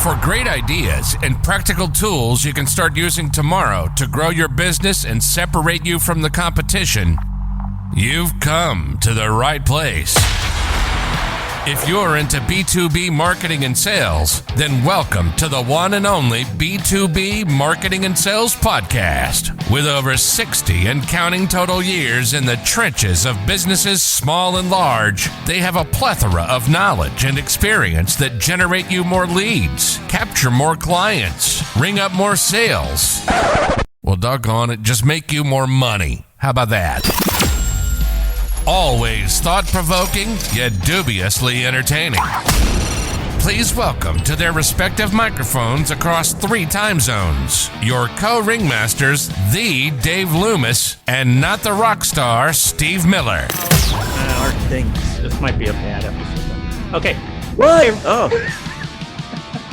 For great ideas and practical tools you can start using tomorrow to grow your business and separate you from the competition, you've come to the right place. If you're into B2B marketing and sales, then welcome to the one and only B2B Marketing and Sales Podcast. With over 60 and counting total years in the trenches of businesses small and large, they have a plethora of knowledge and experience that generate you more leads, capture more clients, ring up more sales. Well, doggone it, just make you more money. How about that? Always thought-provoking, yet dubiously entertaining. Please welcome to their respective microphones across 3 time zones, your co-ringmasters, the Dave Loomis, and not the rock star, Steve Miller. Our things. This might be a bad episode. Okay. What? Oh.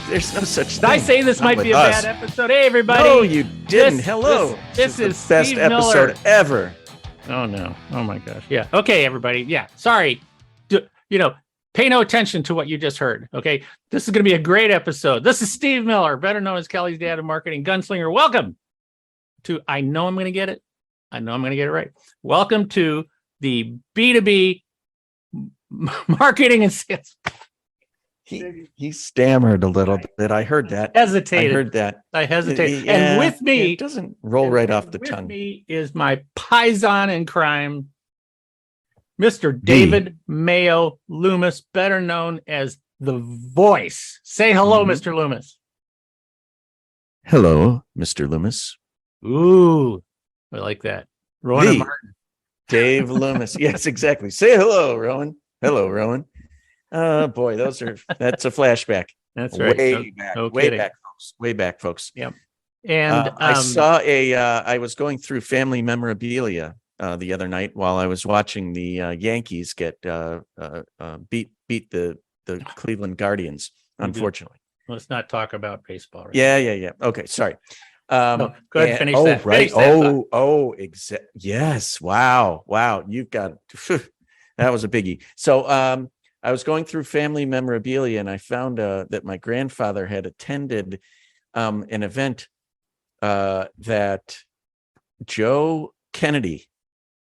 There's no such thing. Did I say this might be a bad episode? Hey, everybody. No, you didn't. Hello. This is the best Steve episode Miller. ever. Oh, no. Oh, my gosh. Yeah. Okay, everybody. Yeah. Sorry. Pay no attention to what you just heard. Okay. This is going to be a great episode. This is Steve Miller, better known as Kelly's dad of marketing, gunslinger. Welcome to, I know I'm going to get it. I know I'm going to get it right. Welcome to the B2B marketing and sales. He stammered a little bit. I heard that. Hesitated. I heard that. I hesitated. Yeah, and with me, it doesn't roll right off the with tongue. me is my paisan in crime, Mr. David Mayo Loomis, better known as the Voice. Say hello, Mr. Loomis. Hello, Mr. Loomis. Ooh, I like that. Rowan and Martin. Dave Loomis. Yes, exactly. Say hello, Rowan. Hello, Rowan. Oh boy, that's a flashback. That's right. Way back, folks. Yep. And I was going through family memorabilia the other night while I was watching the Yankees get beat the Cleveland Guardians. Unfortunately, let's not talk about baseball. Right Yeah. Okay, sorry. No, go ahead and finish that. Right. Yes. Wow. You've got that was a biggie. So I was going through family memorabilia and I found that my grandfather had attended an event that Joe Kennedy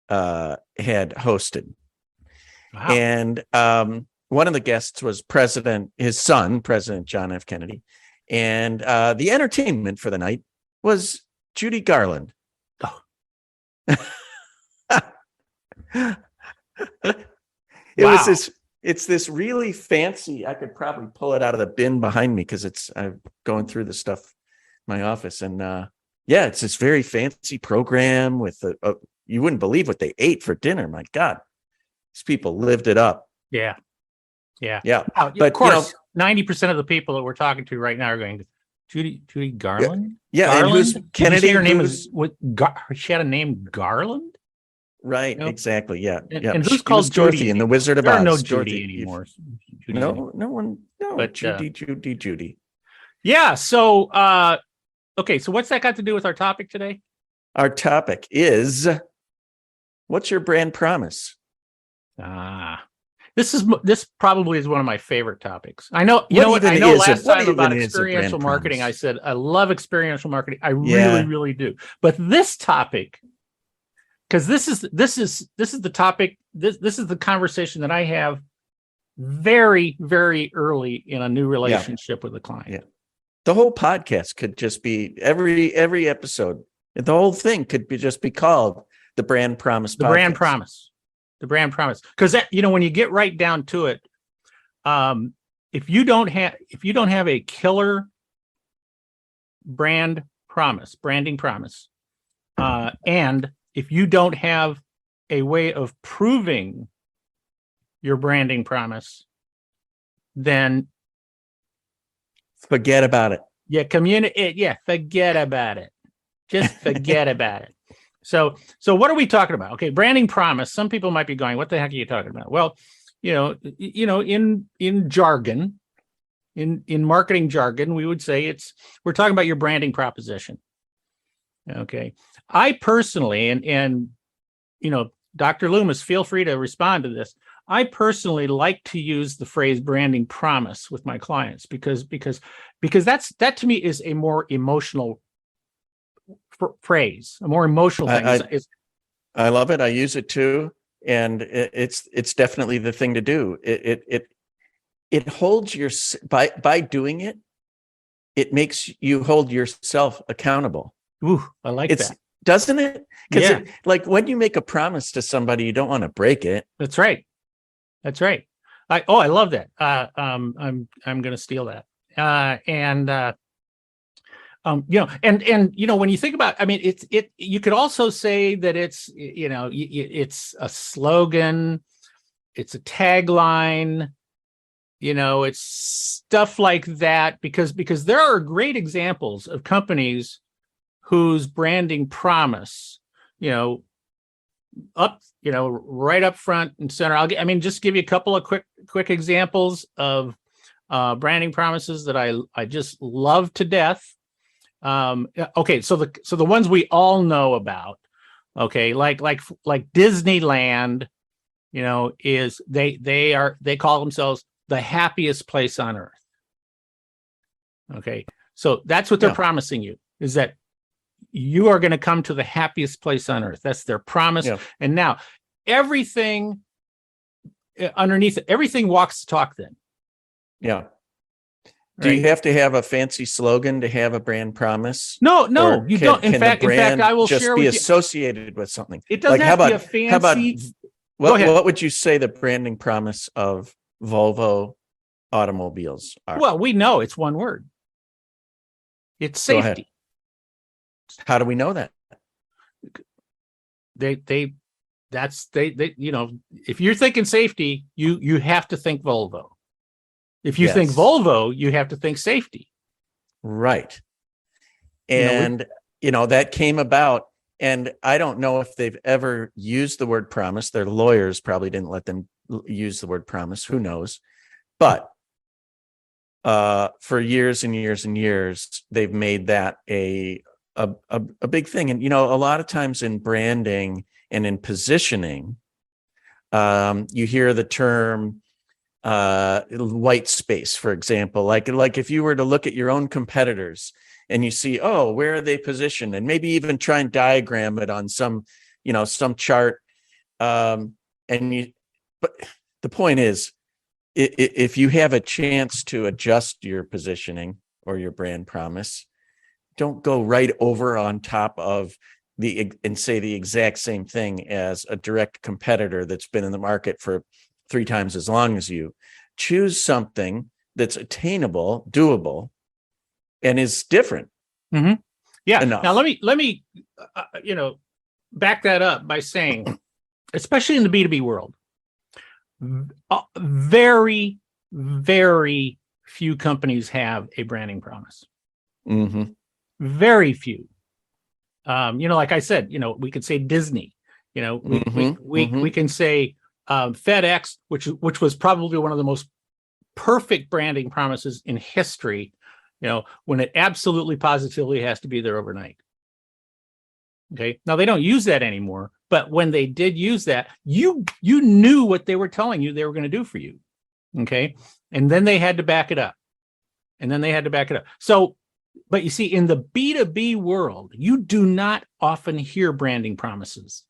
had hosted. Wow. And one of the guests was his son, President John F. Kennedy. And the entertainment for the night was Judy Garland. It's this really fancy, I could probably pull it out of the bin behind me because I'm going through the stuff in my office. And it's this very fancy program with you wouldn't believe what they ate for dinner. My God, these people lived it up. Yeah. But of course, 90% of the people that we're talking to right now are going, Judy Garland? Yeah. Garland? And who's Kennedy? Her name is she had a name Garland? Right, exactly. Yeah. And who's called Dorothy in The Wizard of Oz? There are no Judy anymore. No one. No, but Judy. Yeah. So, okay. So what's that got to do with our topic today? Our topic is, what's your brand promise? This probably is one of my favorite topics. I know. You know what? I know last time about experiential marketing, I said I love experiential marketing. I really do. But this topic. Because this is the topic. This is the conversation that I have very, very early in a new relationship with a client. Yeah, the whole podcast could just be every episode. The whole thing could just be called the Brand Promise. The Brand Promise. Because when you get right down to it, if you don't have a killer branding promise, and if you don't have a way of proving your branding promise, then forget about it. Forget about it. Just forget about it. So what are we talking about? Okay, branding promise. Some people might be going, "What the heck are you talking about?" Well, in jargon, in marketing jargon, we would say we're talking about your branding proposition. Okay. I personally, and Dr. Loomis, feel free to respond to this. I personally like to use the phrase branding promise with my clients because that to me is a more emotional phrase, a more emotional thing. I love it. I use it too, and it's definitely the thing to do. It holds your by doing it. It makes you hold yourself accountable. Ooh, I like that. Doesn't it? Because Yeah. like when you make a promise to somebody, you don't want to break it. That's right. That's right. I love that. I'm going to steal that. When you think about, I mean, you could also say that it's, it's a slogan, it's a tagline, it's stuff like that, because there are great examples of companies whose branding promise, right up front and center. Just give you a couple of quick examples of branding promises that I just love to death. Okay, so the ones we all know about, okay, like Disneyland, is they call themselves the happiest place on earth. Okay, so that's what they're promising you, is that you are going to come to the happiest place on earth. That's their promise. Yeah. And now everything underneath it, everything walks the talk then. Yeah. Do you have to have a fancy slogan to have a brand promise? No, you don't. In fact, I will just share be with associated with something. It doesn't have to be a fancy. How about what would you say the branding promise of Volvo automobiles are? Well, we know it's one word. It's safety. How do we know that? If you're thinking safety, you have to think Volvo. If you think Volvo, you have to think safety. Right. And, that came about, and I don't know if they've ever used the word promise. Their lawyers probably didn't let them use the word promise. Who knows? But for years and years and years, they've made that a big thing. And, a lot of times in branding and in positioning, you hear the term white space, for example, like if you were to look at your own competitors and you see, where are they positioned, and maybe even try and diagram it on some chart. But the point is, if you have a chance to adjust your positioning or your brand promise, don't go right over on top of and say the exact same thing as a direct competitor that's been in the market for 3 times as long as you. Choose something that's attainable, doable, and is different. Mm-hmm. Yeah. Enough. Now let me back that up by saying, especially in the B2B world, very, very few companies have a branding promise. Mm-hmm. Very few. Like I said, we could say Disney. We can say FedEx, which was probably one of the most perfect branding promises in history, when it absolutely positively has to be there overnight. Okay. Now they don't use that anymore, but when they did use that, you knew what they were telling you they were going to do for you. Okay. And then they had to back it up. So, but you see, in the B2B world, you do not often hear branding promises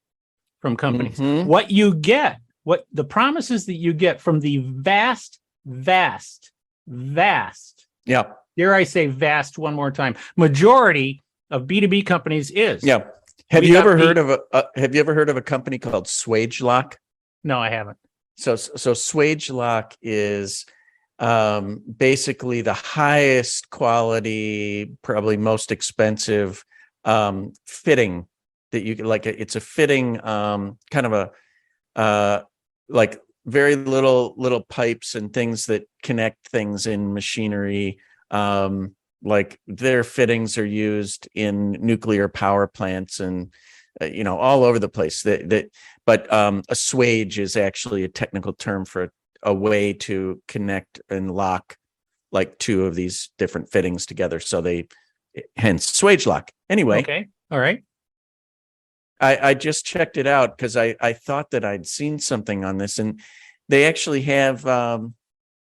from companies. Mm-hmm. What you get, what the promises that you get from the vast, yeah, dare I say vast one more time, majority of B2B companies is. Yeah. Have you ever heard of a company called Swagelok? No, I haven't. So Swagelok is basically the highest quality, probably most expensive fitting that you can, like it's a fitting kind of a like very little pipes and things that connect things in machinery. Like their fittings are used in nuclear power plants and all over the place. But a swage is actually a technical term for a way to connect and lock like 2 of these different fittings together. So hence Swagelok. Anyway. Okay. All right. I just checked it out because I thought that I'd seen something on this, and they actually have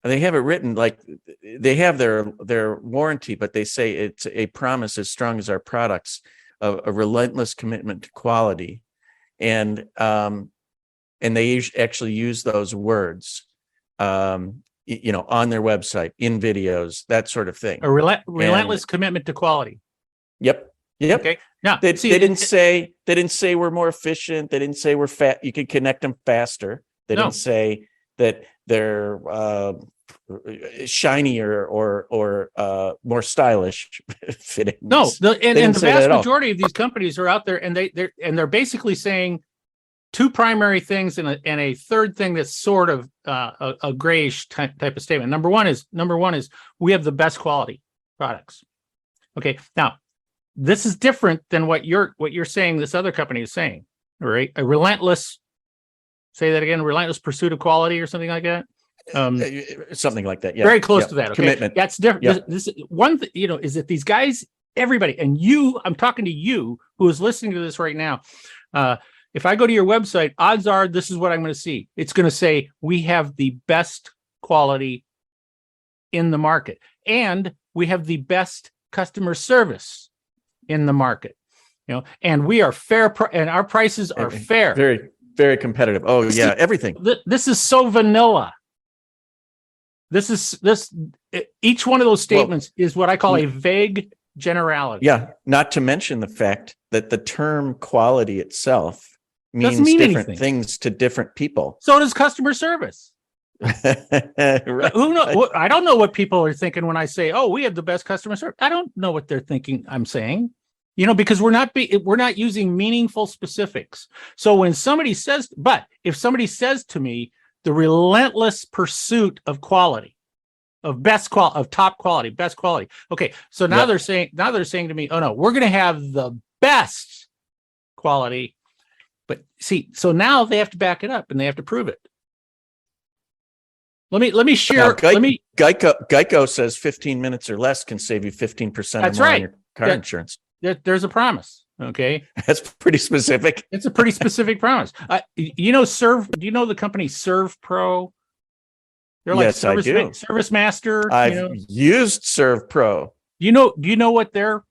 they have it written like they have their warranty, but they say it's a promise as strong as our products, a relentless commitment to quality, and they actually use those words, on their website, in videos, that sort of thing. A relentless commitment to quality. Yep. Okay. Now They didn't say we're more efficient. They didn't say we're fat. You can connect them faster. They didn't say that they're shinier or more stylish fitting. No, and the vast majority of these companies are out there, and they're basically saying two primary things and a third thing that's sort of a grayish type of statement. Number one is we have the best quality products. Okay, now this is different than what you're saying. This other company is saying, right? A relentless. Say that again. Relentless pursuit of quality, or something like that. Something like that. Yeah. Very close to that. Okay? Commitment. That's different. Yeah. This one thing, is that these guys, everybody, and you, I'm talking to you who is listening to this right now. If I go to your website, odds are this is what I'm going to see. It's going to say we have the best quality in the market, and we have the best customer service in the market. And we are fair, and our prices are fair. Very, very competitive. Oh yeah, everything. This is so vanilla. Each one of those statements is what I call a vague generality. Yeah, not to mention the fact that the term quality itself means different things to different people. So does customer service. Right. Who knows? I don't know what people are thinking when I say, "Oh, we have the best customer service." I don't know what they're thinking I'm saying. Because we're not using meaningful specifics. So when somebody says, if somebody says to me, the relentless pursuit of quality, of top quality, best quality. Okay, so now they're saying to me, oh no, we're going to have the best quality. But see, so now they have to back it up and they have to prove it. Let me share. Geico says 15 minutes or less can save you 15% That's more right. on your car insurance. There's a promise. Okay, that's pretty specific. It's a pretty specific promise. Do you know the company Serve Pro? They're like Service Master. I've used Serve Pro. Do you know what their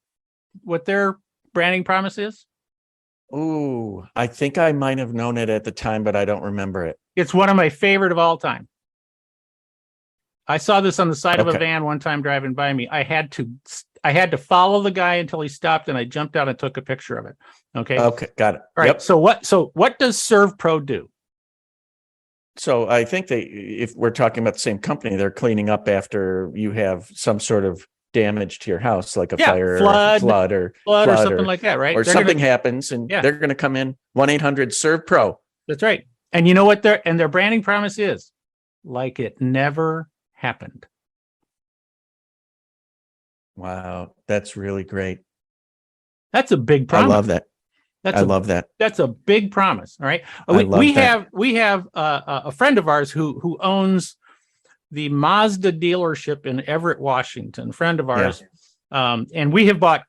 branding promise is? Ooh, I think I might have known it at the time, but I don't remember it. It's one of my favorite of all time. I saw this on the side of a van one time driving by me. I had to follow the guy until he stopped, and I jumped out and took a picture of it. Okay, got it. All right. Yep. So what does Serve Pro do? So I think if we're talking about the same company, they're cleaning up after you have some sort of damage to your house, like a fire, flood or something like that, right? Or something happens, and they're going to come in 1-800-SERVE-PRO. That's right. And you know what their branding promise is? Like it never happened. Wow, that's really great. That's a big promise. I love that. Love that. That's a big promise. All right. We have a friend of ours who owns the Mazda dealership in Everett, Washington. Friend of ours, and we have bought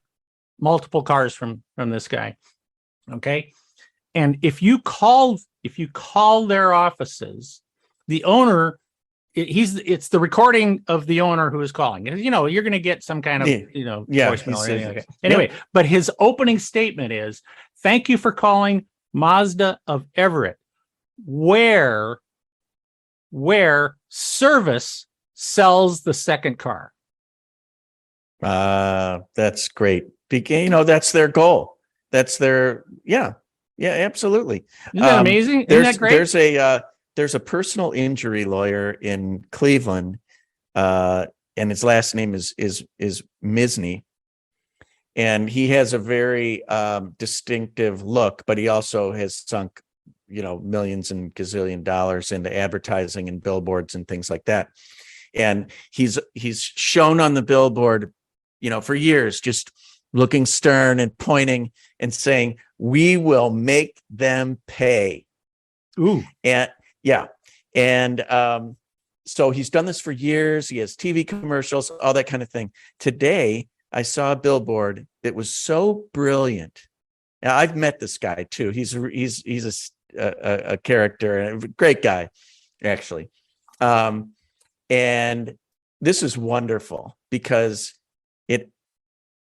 multiple cars from this guy. Okay, and if you call their offices, the owner. It's the recording of the owner who is calling. You're going to get some kind of voicemail or anything like that. Anyway, but his opening statement is, "Thank you for calling Mazda of Everett, where service sells the second car." That's great. That's their goal. That's their absolutely. Isn't that amazing? Isn't that great? There's a personal injury lawyer in Cleveland, and his last name is Misny, and he has a very distinctive look, but he also has sunk millions and gazillion dollars into advertising and billboards and things like that. And he's shown on the billboard, for years, just looking stern and pointing and saying, "We will make them pay." Ooh. And so he's done this for years. He has TV commercials, all that kind of thing. Today, I saw a billboard that was so brilliant. Now, I've met this guy too. He's a character, a great guy. actually. And this is wonderful because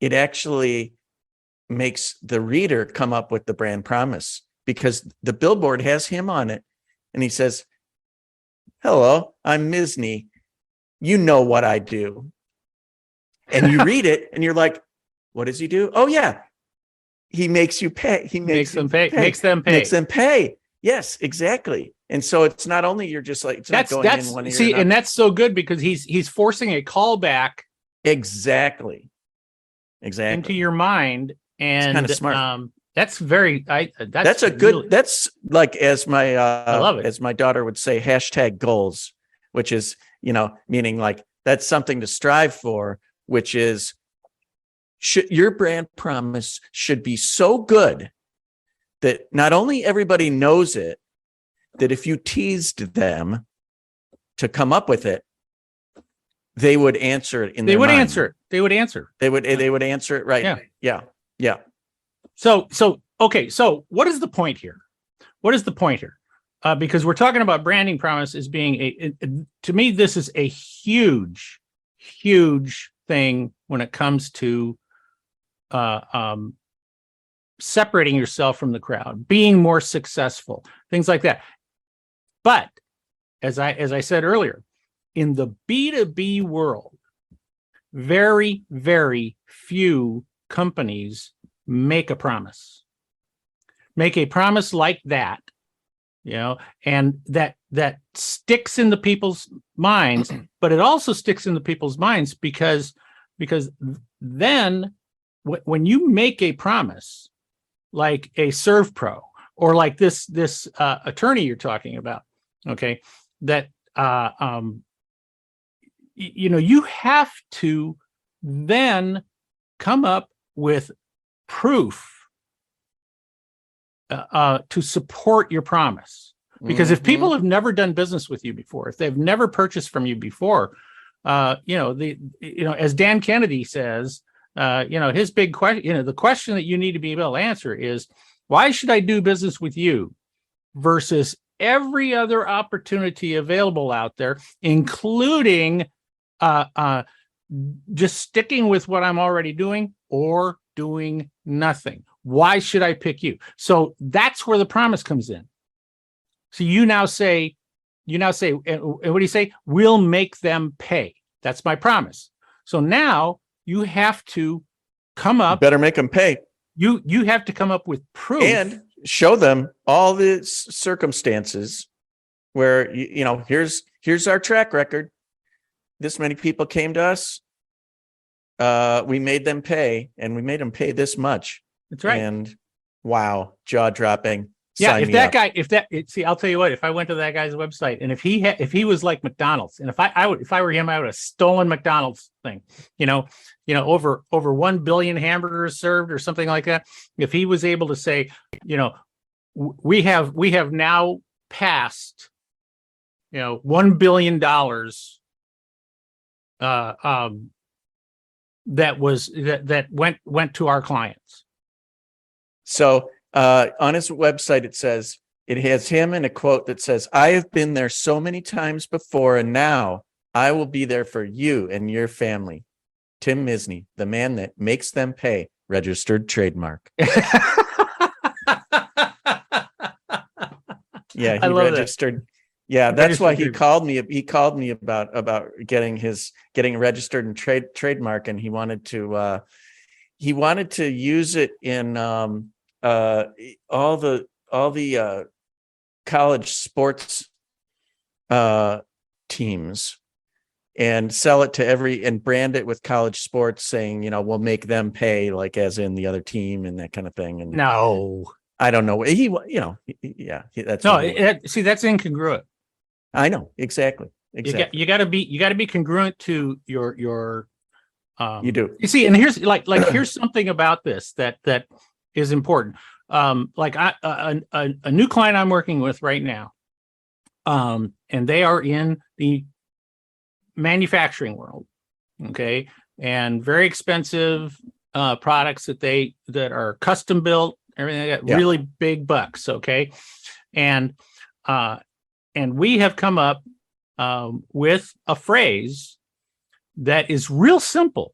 it actually makes the reader come up with the brand promise, because the billboard has him on it. And he says, "Hello, I'm Misney. You know what I do." And you read it and you're like, what does he do? Oh yeah. He makes you pay. He makes them pay. Makes them pay. Yes, exactly. And so it's not only you're just like, it's not going in one ear. See, and that's so good because he's forcing a callback exactly into your mind. And it's kind of smart. That's very that's a good really, that's like, as my I love it. As my daughter would say, #goals, which is, meaning like that's something to strive for, which is your brand promise should be so good that not only everybody knows it, that if you teased them to come up with it, they would answer it They would answer. They would answer it right. Yeah. So okay. So what is the point here? Because we're talking about branding promise as being to me, this is a huge thing when it comes to separating yourself from the crowd, being more successful, things like that. But as I said earlier, in the B2B world, very, very few companies make a promise like that, and that sticks in the people's minds. But it also sticks in the people's minds because then when you make a promise like a Serve Pro or like this attorney you're talking about, okay, that you have to then come up with proof to support your promise. Because if people have never done business with you before, if they've never purchased from you before, as Dan Kennedy says, his big question, the question that you need to be able to answer is, why should I do business with you versus every other opportunity available out there, including just sticking with what I'm already doing or doing nothing? Why should I pick you? So that's where the promise comes in. So you now say, and what do you say? We'll make them pay. That's my promise. So now you have to come up. You better make them pay. You have to come up with proof and show them all the circumstances where here's our track record. This many people came to us. We made them pay, and we made them pay this much. That's right. And wow, jaw dropping. Yeah, I'll tell you what, if I went to that guy's website and if he was like McDonald's, and if I were him, I would have stolen McDonald's thing, over 1 billion hamburgers served or something like that. If he was able to say, we have now passed, $1 billion that went to our clients. So on his website, it has him in a quote that says, "I have been there so many times before, and now I will be there for you and your family. Tim Misney, the man that makes them pay." Registered trademark. Yeah, he registered. Yeah, that's why he called me. He called me about getting registered and trademark, and he wanted to use it in all the college sports teams, and sell it to and brand it with college sports, saying, we'll make them pay, like as in the other team and that kind of thing. And no, I don't know. That's that's incongruent. I know exactly. You got to be congruent to your. You do. You see, and here's here's something about this that is important. A new client I'm working with right now, and they are in the manufacturing world, okay, and very expensive products that are custom built, everything like that, really big bucks, okay, and we have come up with a phrase that is real simple.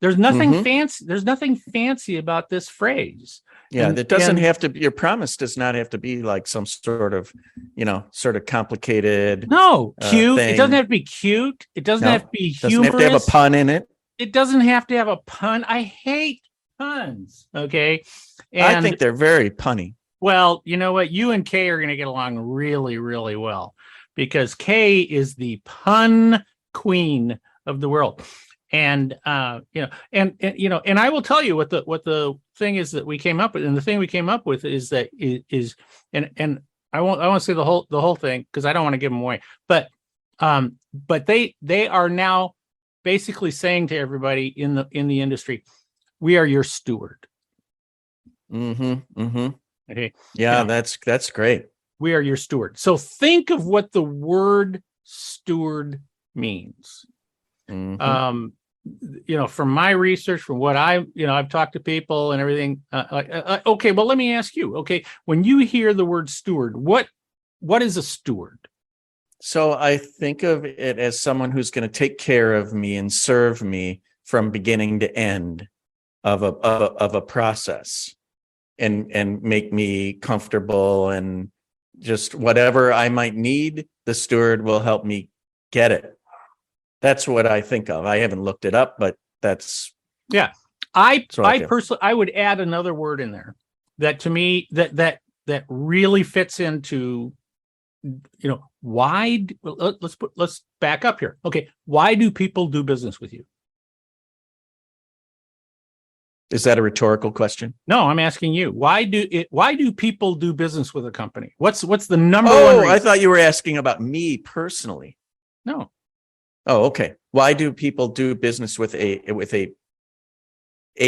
There's nothing fancy. There's nothing fancy about this phrase. Yeah, that doesn't have to be, your promise does not have to be like some sort of, sort of complicated. No, cute. Thing. It doesn't have to be cute. It doesn't have to be humorous. Doesn't have to have a pun in it. It doesn't have to have a pun. I hate puns. Okay. And I think they're very punny. Well, you know what? You and Kay are going to get along really, really well because Kay is the pun queen of the world. And and I will tell you what the thing is that we came up with, and the thing we came up with is that and I won't say the whole thing because I don't want to give them away, but they are now basically saying to everybody in the industry, we are your steward. Okay. Yeah, that's great. We are your steward. So think of what the word steward means. From my research, from what I've talked to people and everything. Okay, well, let me ask you. Okay, when you hear the word steward, what is a steward? So I think of it as someone who's going to take care of me and serve me from beginning to end of a process, and make me comfortable, and just whatever I might need, the steward will help me get it. That's what I think of. I haven't looked it up, but that's I personally I would add another word in there that to me that really fits into why. Let's back up here. Okay, why do people do business with you? Is that a rhetorical question? No, I'm asking you. Why do people do business with a company? What's the number one reason? I thought you were asking about me personally. No. Oh, okay. Why do people do business with a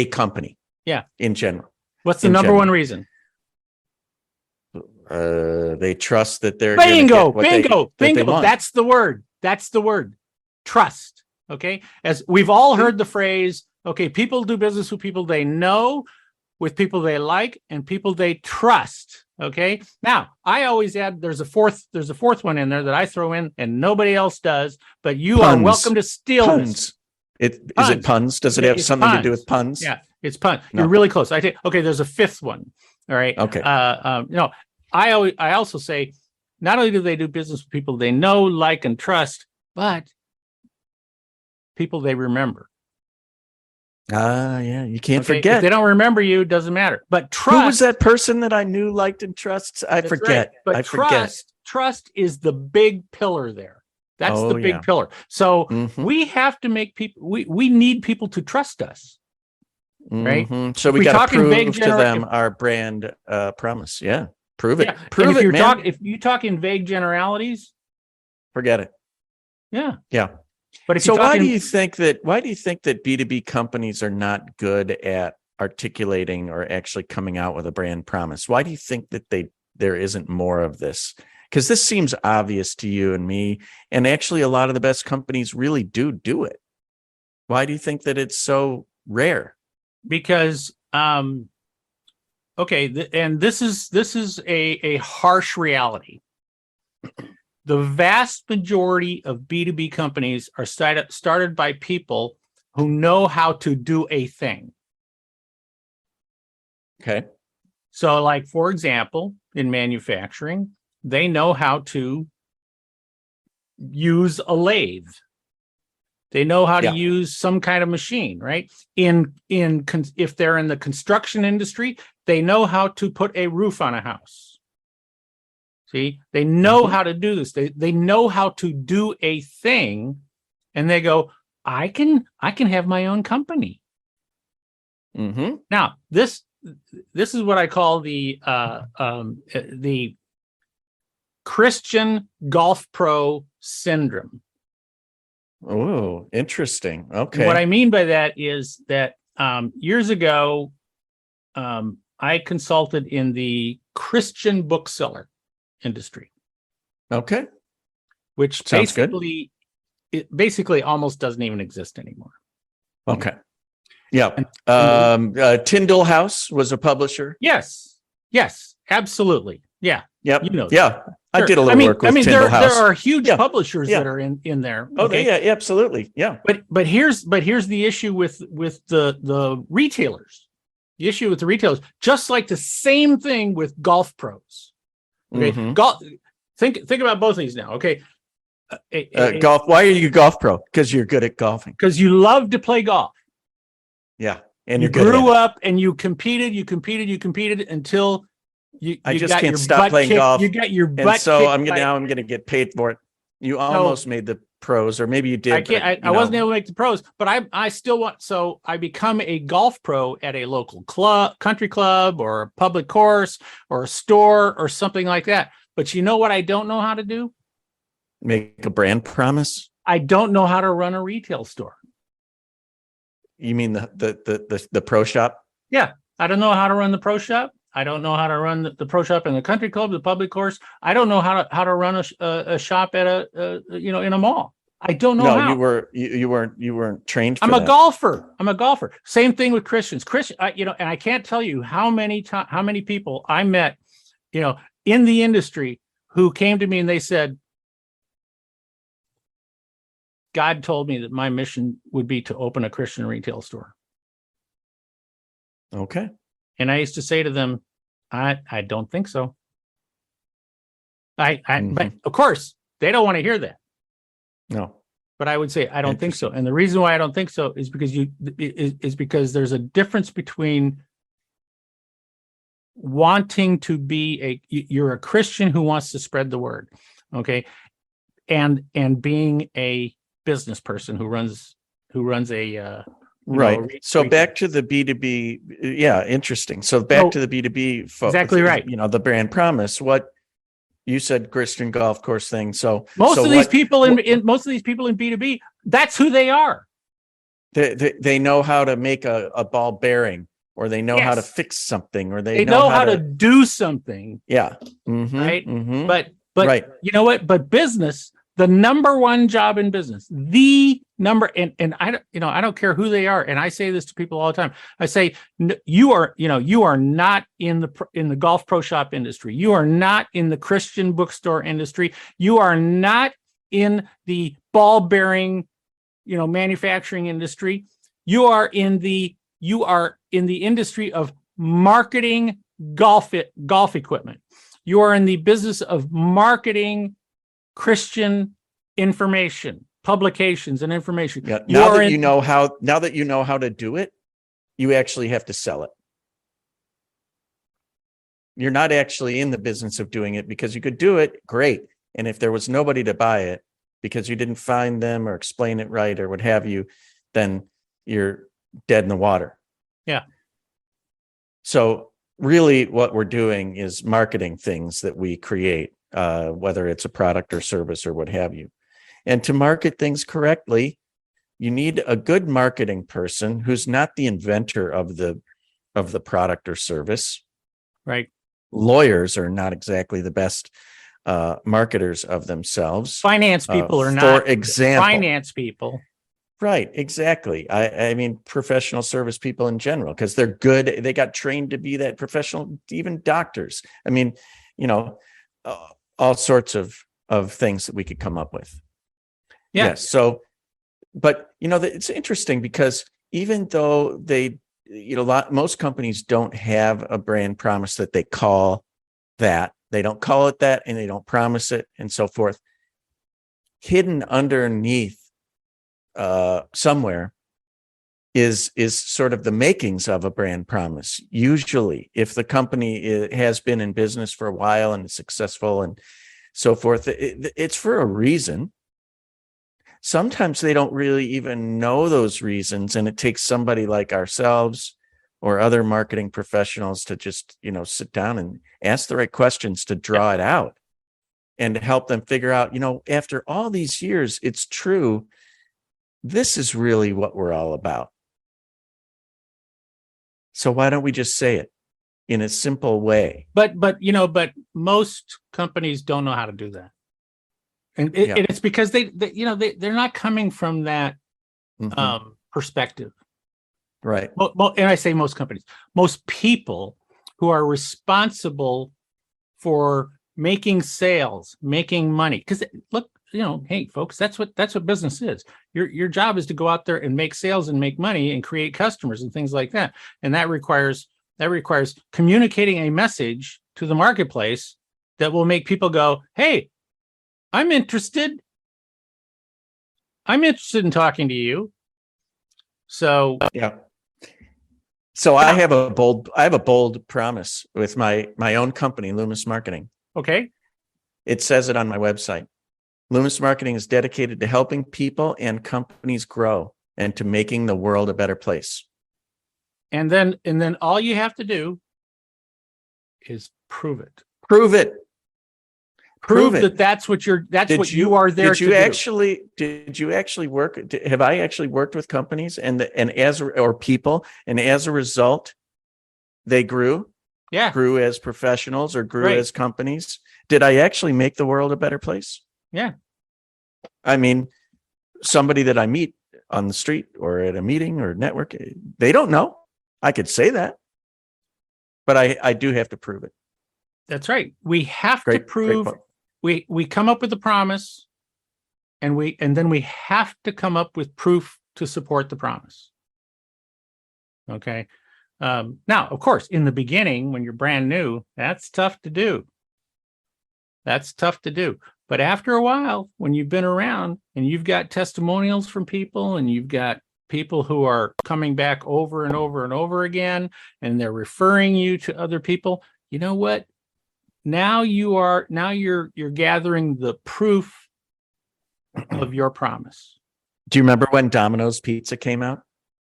company? Yeah. In general. What's the number one reason? They trust that they're bingo. That That's the word. That's the word. Trust. Okay. As we've all heard the phrase, okay, people do business with people they know, with people they like, and people they trust. Okay. Now, I always add there's a fourth one in there that I throw in and nobody else does, but you puns. are welcome to steal puns. Is it puns? Does it have something to do with puns? Yeah, it's pun. No. You're really close. Okay, there's a fifth one. All right. Okay. I also say not only do they do business with people they know, like, and trust, but people they remember. Yeah, you can't forget. If they don't remember you, it doesn't matter. But trust. Who was that person that I knew, liked, and trusts? I forget. Right. But I forget. Trust is the big pillar there. That's the big pillar. So we have to make people. We need people to trust us, right? So we got to prove to them our brand promise. Yeah, prove it. Yeah. Prove it, man. If you talk in vague generalities, forget it. Yeah. Yeah. But if so why do you think that B2B companies are not good at articulating or actually coming out with a brand promise? Why do you think that there isn't more of this? Because this seems obvious to you and me, and actually a lot of the best companies really do it. Why do you think that it's so rare? Because and this is a harsh reality. The vast majority of B2B companies are started by people who know how to do a thing. Okay. So, like, for example, in manufacturing, they know how to use a lathe. They know how to use some kind of machine, right? If they're in the construction industry, they know how to put a roof on a house. See, they know how to do this. They know how to do a thing, and they go, I can have my own company. Now, this is what I call the Christian golf pro syndrome. Oh, interesting. Okay. What I mean by that is that years ago, I consulted in the Christian bookseller industry. Okay. Which sounds basically good. It basically almost doesn't even exist anymore. Okay. Yeah. Tyndall House was a publisher. Yes, absolutely. Yeah. Yep. You know. Yeah. I did a little work with Tyndall there House. are huge Yeah. publishers Yeah. that are in there. Oh, Okay? yeah, absolutely. Yeah. But here's the issue with the retailers. The issue with the retailers, just like the same thing with golf pros. Okay, Mhm. golf. Think about both of these now. Okay, Golf. Why are you a golf pro? Because you're good at golfing. because you love to play golf. Yeah, and You you're good at grew it. up and you competed until I you just got can't your stop butt playing kicked- golf, You got your and butt so kicked I'm by- going to get paid for it. You almost made the pros, or maybe you did. I can't. but, I wasn't able to make the pros, but I still want. So I become a golf pro at a local club, country club, or a public course, or a store, or something like that. But you know what I don't know how to do? make a brand promise. I don't know how to run a retail store. You mean the pro shop? Yeah, I don't know how to run the pro shop. I don't know how to run the pro shop in the country club, the public course. I don't know how to run a shop at in a mall. I don't know how. you weren't trained for I'm that. a golfer. I'm a golfer. Same thing with Christians. And I can't tell you how many people I met, in the industry who came to me and they said, God told me that my mission would be to open a Christian retail store. Okay. And I used to say to them, I don't think so. But of course they don't want to hear that. No. But I would say, I don't think so. And the reason why I don't think so is because there's a difference between wanting to be you're a Christian who wants to spread the word. Okay. And being a business person who runs a, right. So back to the B2B. Yeah. Interesting. So back to the B2B. Exactly right. The brand promise, what you said, Christian golf course thing. So most of these people in B2B, that's who they are. They know how to make a ball bearing, or they know how to fix something, or they know how to do something. Yeah. Mm-hmm, right. Mm-hmm. But right. You know what? But business, the number one job in business, and I don't care who they are. And I say this to people all the time. I say, you are not in the golf pro shop industry. You are not in the Christian bookstore industry. You are not in the ball bearing, manufacturing industry. You are in the industry of marketing golf equipment. You are in the business of marketing Christian information, publications, and information. Yeah. Now that you know how to do it, you actually have to sell it. You're not actually in the business of doing it because you could do it, great. And if there was nobody to buy it because you didn't find them or explain it right or what have you, then you're dead in the water. Yeah. So really what we're doing is marketing things that we create, whether it's a product or service or what have you. And to market things correctly, you need a good marketing person who's not the inventor of the product or service. Right. Lawyers are not exactly the best marketers of themselves. Finance people are not. For example. Finance people. Right, exactly. I mean, professional service people in general, because they're good. They got trained to be that professional, even doctors. I mean, all sorts of things that we could come up with. Yeah. Yes. So, but, it's interesting because even though most companies don't have a brand promise that they call that, they don't call it that, and they don't promise it and so forth. Hidden underneath somewhere is sort of the makings of a brand promise. Usually, if the company has been in business for a while and is successful and so forth, it's for a reason. Sometimes they don't really even know those reasons, and it takes somebody like ourselves or other marketing professionals to just sit down and ask the right questions to draw it out and help them figure out, after all these years, it's true. This is really what we're all about. So why don't we just say it in a simple way? But most companies don't know how to do that. And it's because they're not coming from that perspective. Right. And I say most companies, most people who are responsible for making sales, making money. Because look, hey, folks, that's what business is. Your job is to go out there and make sales and make money and create customers and things like that. And that requires communicating a message to the marketplace that will make people go, hey, I'm interested in talking to you. So yeah. So I have a bold promise with my own company, Loomis Marketing. Okay. It says it on my website. Loomis Marketing is dedicated to helping people and companies grow and to making the world a better place. And then all you have to do is prove it. Prove it. Prove it. That's what you are there to do. Did you actually work? Have I actually worked with companies or people, and as a result, they grew? Yeah. Grew as professionals or grew Right. as companies? Did I actually make the world a better place? Yeah. I mean, somebody that I meet on the street or at a meeting or network, they don't know. I could say that, but I do have to prove it. That's right. We have to prove. We come up with a promise, and then we have to come up with proof to support the promise. Okay. Now, of course, in the beginning, when you're brand new, that's tough to do. But after a while, when you've been around and you've got testimonials from people, and you've got people who are coming back over and over and over again, and they're referring you to other people, you know what? Now you're gathering the proof of your promise. Do you remember when Domino's Pizza came out?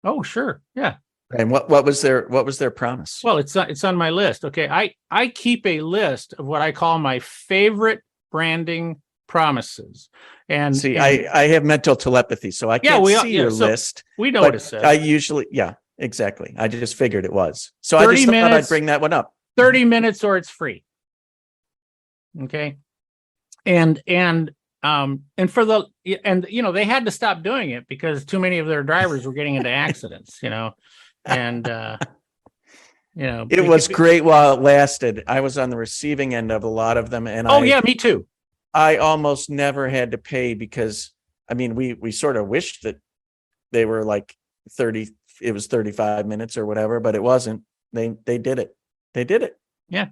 Oh, sure. Yeah. And what was their promise? Well, it's on my list. Okay. I keep a list of what I call my favorite branding promises. And see, I have mental telepathy, so I can't see your list. We know what it says. I usually, yeah, exactly. I just figured it was. So I just thought I'd bring that one up. 30 minutes or it's free. Okay. And for they had to stop doing it because too many of their drivers were getting into accidents, and it was great while it lasted. I was on the receiving end of a lot of them, and yeah, me too. I almost never had to pay because, I mean, we sort of wished that they were like 30, it was 35 minutes or whatever, but it wasn't. They did it. They did it. Yeah.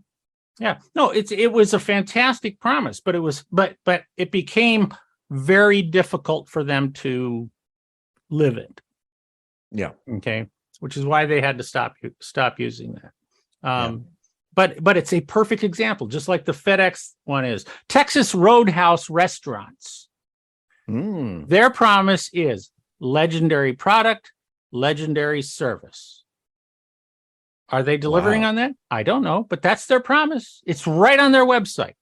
Yeah. No, it was a fantastic promise, but it became very difficult for them to live it. Yeah. Okay. Which is why they had to stop using that. But it's a perfect example, just like the FedEx one is. Texas Roadhouse Restaurants. Their promise is legendary product, legendary service. Are they delivering on that? I don't know, but that's their promise. It's right on their website.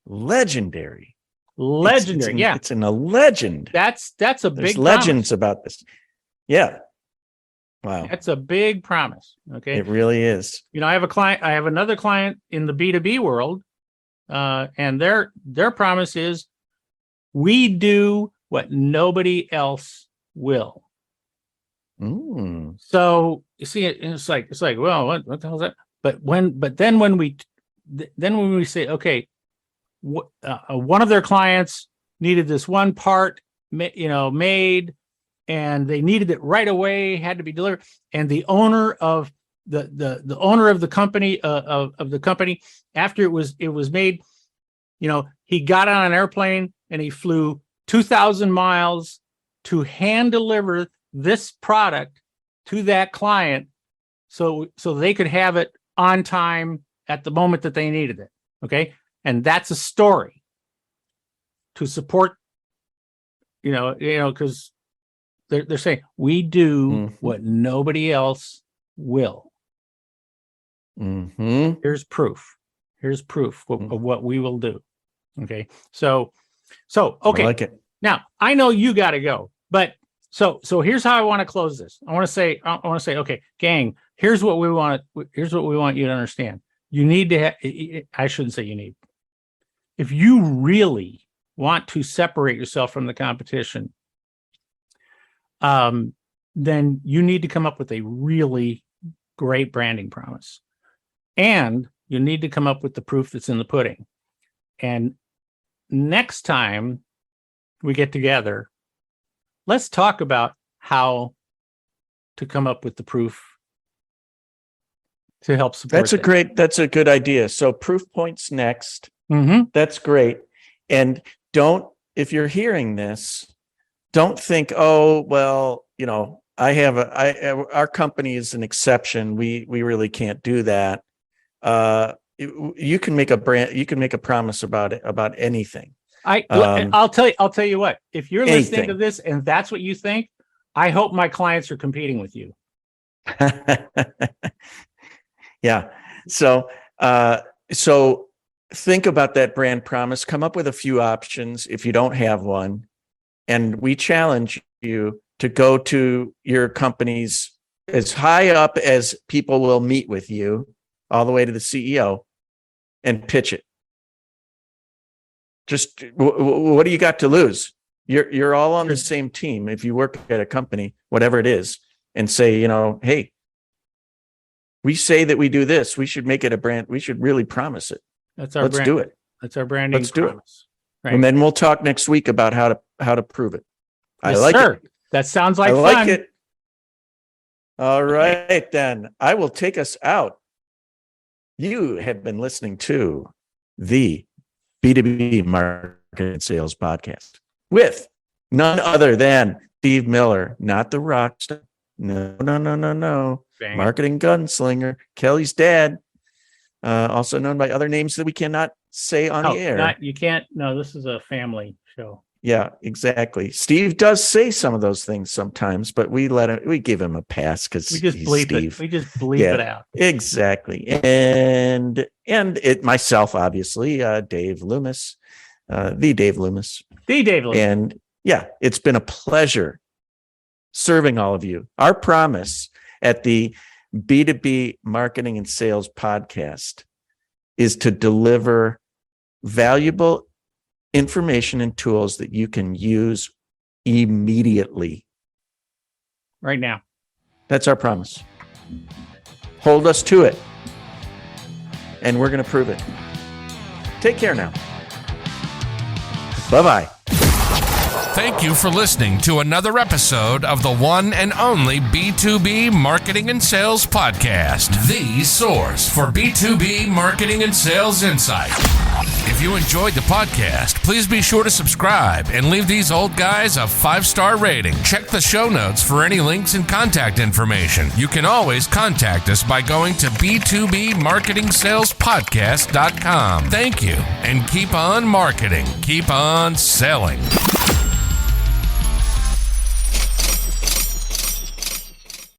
Legendary. Yeah. It's in a legend. That's a big legends promise. About this. Yeah. Wow. That's a big promise. Okay. It really is. I have another client in the B2B world, and their promise is we do what nobody else will. So you see, it's like, well, what the hell is that? But then when we say, okay, one of their clients needed this one part, made, and they needed it right away, had to be delivered, and the owner of the owner of the company of the company, after it was made, he got on an airplane and he flew 2,000 miles to hand deliver this product to that client so they could have it on time at the moment that they needed it. Okay. And that's a story to support, because they're saying we do what nobody else will. Here's proof of what we will do. Okay. So okay. I like it. Now I know you got to go, but So here's how I want to close this. I want to say, okay, gang, here's what we want you to understand. You need to I shouldn't say you need. If you really want to separate yourself from the competition, then you need to come up with a really great branding promise. And you need to come up with the proof that's in the pudding. And next time we get together, let's talk about how to come up with the proof to help support That's a good idea. So proof points next. Mm-hmm. That's great. And if you're hearing this, don't think, oh, well, our company is an exception. We really can't do that. You can make a promise about anything. I'll tell you what, if you're listening anything. to this and that's what you think, I hope my clients are competing with you. Yeah. So think about that brand promise, come up with a few options if you don't have one. And we challenge you to go to your companies as high up as people will meet with you, all the way to the CEO, and pitch it. Just what do you got to lose? You're all on the same team. If you work at a company, whatever it is, and say, hey, we say that we do this. We should make it a brand. We should really promise it. Let's do it. That's our branding. Let's do promise. it. Right. And then we'll talk next week about how to prove it. Yes, I like sir. it. That sounds like I fun. like it. All right, then I will take us out. You have been listening to the B2B Marketing and Sales Podcast with none other than Steve Miller, not the rock star. No. Bang. Marketing gunslinger, Kelly's dad, also known by other names that we cannot say on the air. You can't. No, this is a family show. Yeah, exactly. Steve does say some of those things sometimes, but we give him a pass because we just bleep Steve. it. We just bleep it out. Exactly. And it myself, obviously, Dave Loomis, the Dave Loomis. And yeah, it's been a pleasure serving all of you. Our promise at the B2B Marketing and Sales Podcast is to deliver valuable information and tools that you can use immediately. Right now. That's our promise. Hold us to it. And we're going to prove it. Take care now. Bye-bye. Thank you for listening to another episode of the one and only B2B Marketing and Sales Podcast, the source for B2B marketing and sales insight. If you enjoyed the podcast, please be sure to subscribe and leave these old guys a 5-star rating. Check the show notes for any links and contact information. You can always contact us by going to b2bmarketingsalespodcast.com. Thank you, and keep on marketing, keep on selling.